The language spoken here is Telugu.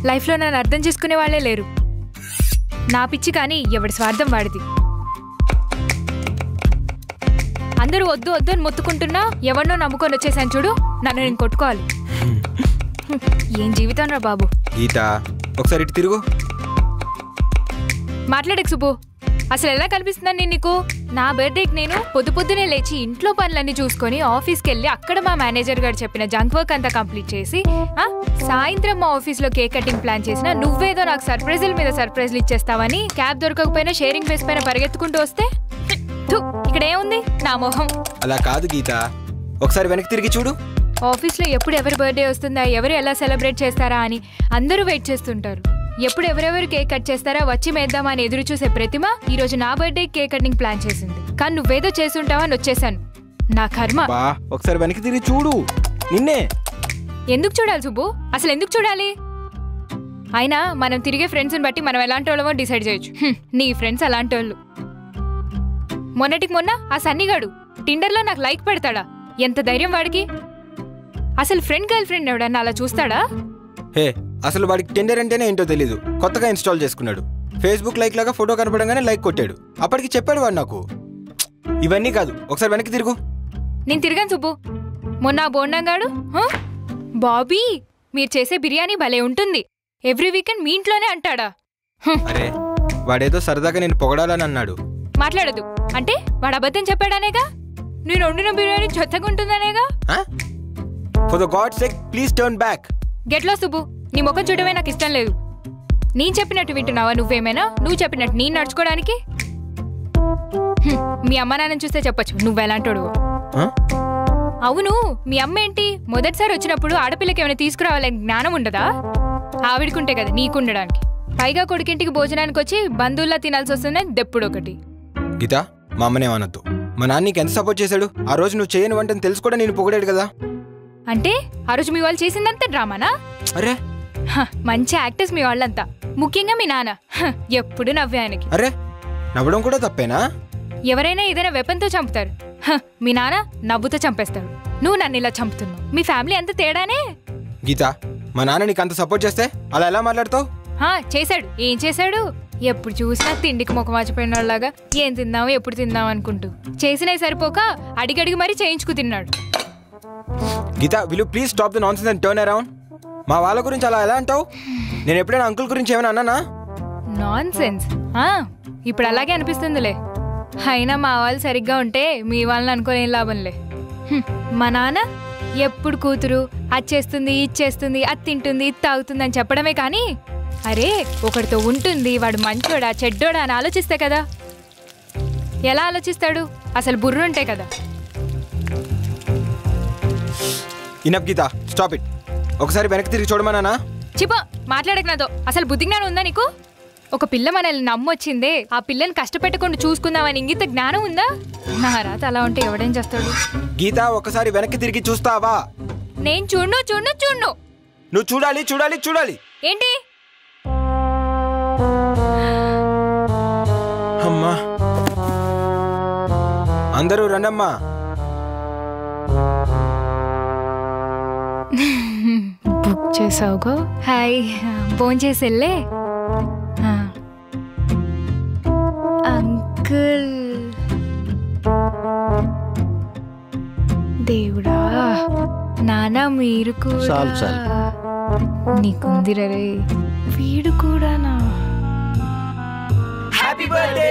లైఫ్లో నన్ను అర్థం చేసుకునే వాళ్ళే లేరు. నా పిచ్చి కానీ ఎవడి స్వార్థం వాడిది. అందరూ వద్దు వద్దు అని మొత్తుకుంటున్నా ఎవరినో నమ్ముకొని వచ్చేసాను చూడు, నన్ను నేను కొట్టుకోవాలి. ఏం జీవితం రా బాబు. గీత ఒకసారి ఇటు తిరుగు. మాట్లాడకు సుబ్బు. అసలు ఎలా కనిపిస్తున్నాను నేను నీకు? నా బర్త్డేకి నేను పొద్దునే లేచి ఇంట్లో పనులన్నీ చూసుకొని ఆఫీస్కి వెళ్ళి అక్కడ మా మేనేజర్ గారు చెప్పిన జంక్ వర్క్ అంతా కంప్లీట్ చేసి సాయంత్రం మా ఆఫీస్లో కేక్ కటింగ్ ప్లాన్ చేసిన నువ్వేదో నాకు సర్ప్రైజుల మీద సర్ప్రైజ్లు ఇచ్చేస్తావని క్యాబ్ దొరకకపోయినా షేరింగ్ బేస్ పైన పరిగెత్తుకుంటూ వస్తే ఇక్కడ ఏముంది నా మొహం. అలా కాదు గీత, ఒకసారి వెనక్కి తిరిగి చూడు. ఆఫీస్లో ఎప్పుడు ఎవరి బర్త్డే వస్తుందా, ఎవరు ఎలా సెలబ్రేట్ చేస్తారా అని అందరూ వెయిట్ చేస్తుంటారు. ఎప్పుడు ఎవరెవరు కేక్ కట్ చేస్తారా వచ్చి మేద్దామా అని ఎదురు చూసే ప్రతిమ ఈరోజు నా బర్త్డే కేక్ కటింగ్ ప్లాన్ చేసింది. కానీ నువ్వేదో చేసుంటావని వచ్చేసాను. నా కర్మ. ఒకసారి వెనక్కి తిరిగి చూడు. నిన్నే ఎందుకు చూడాలి సుబ్బు? అసలు ఎందుకు చూడాలి? అయినా మనం తిరిగే ఫ్రెండ్స్ని బట్టి మనం ఎలాంటి వాళ్ళమో డిసైడ్ చేయొచ్చు. నీ ఫ్రెండ్స్ అలాంటి వాళ్ళు. మొన్నటికి మొన్న ఆ సన్నిగాడు టిండర్లో నాకు లైక్ పెడతాడా? ఎంత ధైర్యం వాడికి? అసలు ఫ్రెండ్ గర్ల్ ఫ్రెండ్ ఎవడన్నా అలా చూస్తాడా? హే, అసలు వాడికి టెండర్ అంటేనే ఏంటో తెలీదు. కొత్తగా ఇన్స్టాల్ చేసుకున్నాడు. ఫేస్బుక్ లైక్ లాగా ఫోటో కనపడంగానే లైక్ కొట్టాడు. అప్పటికి చెప్పాడు వాడు నాకు. ఇవన్నీ కాదు, ఒకసారి వెనక్కి తిరుగు. నేను తిరిగాను సుబ్బు. మొన్న బోండంగాడు బాబీ మీరు చేసే బిర్యానీ భలే ఉంటుంది, ఎవ్రీ వీకెండ్ మీ ఇంట్లోనే అంటాడా? అరే వాడేదో సరదాగా నేను పొగడాలని అన్నాడు. మాట్లాడదు అంటే వాడు అబద్ధం చెప్పాడనేగా? నేను వండిన బిర్యానీ చెత్తగా ఉంటుందనేగా? For the God's sake please turn back. గెట్లో సుబ్బు, నీ ముఖం చూడమే నాకు ఇష్టం లేదు. నేను చెప్పినట్టు వింటున్నావా నువ్వేమైనా? నువ్వు చెప్పినట్టు నేను నడుచుకోవడానికి? మీ అమ్మ నాన్నని చూస్తే చెప్పొచ్చు నువ్వెలాంటోడు. అవును, మీ అమ్మ ఏంటి మొదటిసారి వచ్చినప్పుడు ఆడపిల్లకి ఏమైనా తీసుకురావాలని జ్ఞానం ఉండదా? ఆవిడకుంటే కదా నీకుండడానికి. పైగా కొడుకింటికి భోజనానికి వచ్చి బంధువుల్లా తినాల్సి వస్తుందని దెప్పుడు ఒకటి. గీత, మా అమ్మనేమనొద్దు. మా నాన్న నీకు ఎంత సపోర్ట్ చేశాడు. ఆ రోజు నువ్వు చేయని వంటని తెలుసు కూడా నేను పొగిడాడు కదా. అంటే ఆ రోజు మీ వాళ్ళు చేసిందంతా డ్రామానా? అరే మంచి యాక్టర్స్ మీ వాళ్ళంతా, ముఖ్యంగా మీ నాన్న. ఎప్పుడు నవ్వే ఆయనకి. అరే నవ్వడం కూడా తప్పేనా? ఎవరైనా ఏదైనా వెపన్తో చంపుతారు, మీ నాన్న నవ్వుతో చంపేస్తాడు. నువ్వు నన్ను ఇలా చంపుతున్నావు. మీ ఫ్యామిలీ అంత తేడానే. గీత, మా నాన్న నీకు అంత సపోర్ట్ చేస్తే అలా ఎలా మాట్లాడతావు? చేశాడు. ఏం చేశాడు? ఎప్పుడు చూసినా తిండికి ముఖం వాచిపోయిన వాళ్ళలాగా ఏం తిందాము ఎప్పుడు తిందాం అనుకుంటూ చేసినవి సరిపోక అడిగడిగి మరీ చేయించుకు తిన్నాడు. Geetha, will you please stop the nonsense and turn around. మా వాళ్ళ గురించి అలా ఎలా అంటావు? నేను ఎప్పుడైనా అంకుల్ గురించి ఏమైనా అన్నానా? నాన్సెన్స్? ఇప్పుడు అలాగే అనిపిస్తుందిలే. అయినా మా వాళ్ళు సరిగ్గా ఉంటే మీ వాళ్ళని అనుకోని ఏం లాభంలే. మా నాన్న ఎప్పుడు కూతురు అది చేస్తుంది ఇది చేస్తుంది అది తింటుంది ఇది తాగుతుంది అని చెప్పడమే కానీ అరే ఒకడితో ఉంటుంది వాడు మంచోడా చెడ్డోడా అని ఆలోచిస్తే కదా. ఎలా ఆలోచిస్తాడు? అసలు బుర్రుంటే కదా. Enough Geetha, stop it. ఒకసారి వెనక్కి తిరిగి చూడమన్నానా? చిపో, మాట్లాడక నాతో. అసలు బుద్ధి జ్ఞానం ఉందా నీకు? ఒక పిల్ల మనల్ని నమ్మొచ్చిందే, ఆ పిల్లని కష్టపెట్టకుండా చూసుకుందామని ఇంగిత జ్ఞానం ఉందా? నా రాత అలా ఉంటే ఎవడేం చేస్తాడు? గీత, ఒకసారి వెనక్కి తిరిగి చూస్తావా? నేను చూడు. నువ్వు చూడాలి చూడాలి చూడాలి. ఏంటి? అమ్మా, అందరూ రండమ్మా. బుక్ చేసావుగో. హాయ్, భోంచేసి వెళ్ళే. అంకుల్, దేవుడా నానా మీరు కూడా నీకుందిరే. వీడు కూడానా? Happy birthday.